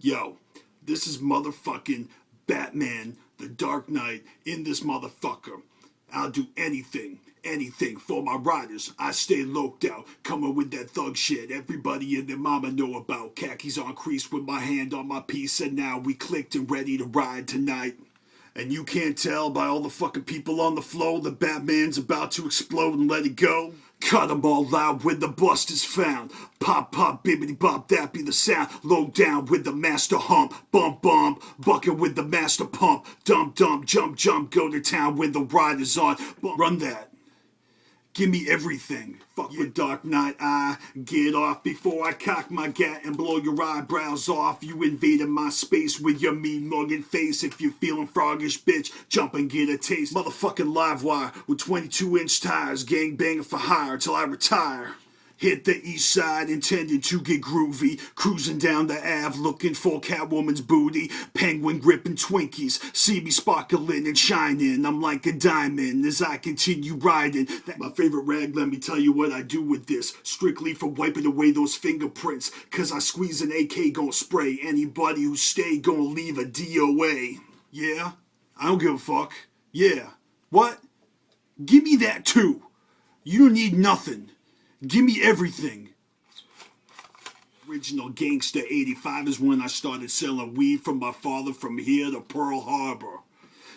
Yo, this is motherfucking Batman, the Dark Knight, in this motherfucker. I'll do anything, anything for my riders. I stay loked out, coming with that thug shit everybody and their mama know about. Khakis on crease with my hand on my piece, and now we clicked and ready to ride tonight. And you can't tell by all the fucking people on the floor that Batman's about to explode and let it go. Cut 'em all out when the bust is found. Pop, pop, bibbity bop, that be the sound. Low down with the master hump. Bump, bump, bucking with the master pump. Dump, dump, jump, jump, go to town when the rider's on. Run that. Give me everything. Fuck with Dark Knight, I get off before I cock my gat and blow your eyebrows off. You invaded my space with your mean mugging face. If you're feeling froggish, bitch, jump and get a taste. Motherfucking live wire with 22-inch tires, gang banging for hire till I retire. Hit the east side, intended to get groovy. Cruising down the Ave, looking for Catwoman's booty. Penguin gripping Twinkies, see me sparkling and shining. I'm like a diamond as I continue riding. My favorite rag, let me tell you what I do with this. Strictly for wiping away those fingerprints. Cause I squeeze an AK, gon' spray anybody who stay, gon' leave a DOA. Yeah? I don't give a fuck. Yeah. What? Give me that too. You don't need nothing. Give me everything. Original Gangsta 85 is when I started selling weed from my father from here to Pearl Harbor.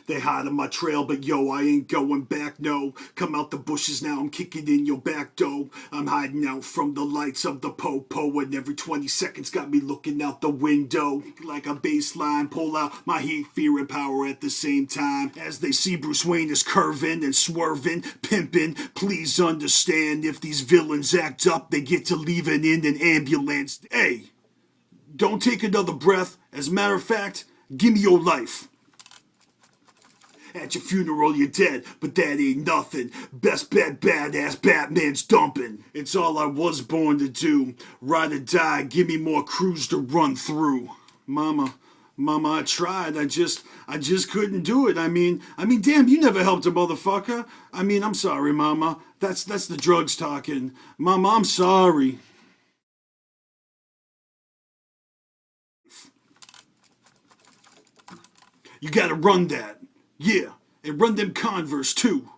They hide on my trail, but yo, I ain't going back, no. Come out the bushes now, I'm kicking in your back door. I'm hiding out from the lights of the po-po, and every 20 seconds got me looking out the window. Like a baseline, pull out my heat, fear, and power at the same time. As they see Bruce Wayne is curving and swerving, pimping. Please understand, if these villains act up, they get to leaving in an ambulance. Hey, don't take another breath. As a matter of fact, give me your life. At your funeral you're dead, but that ain't nothing. Best bet badass Batman's dumping. It's all I was born to do. Ride or die, give me more crews to run through. Mama, I tried. I just couldn't do it. I mean, damn, you never helped a motherfucker. I'm sorry, Mama. That's the drugs talking. Mama, I'm sorry. You gotta run that. Yeah, and run them Converse too.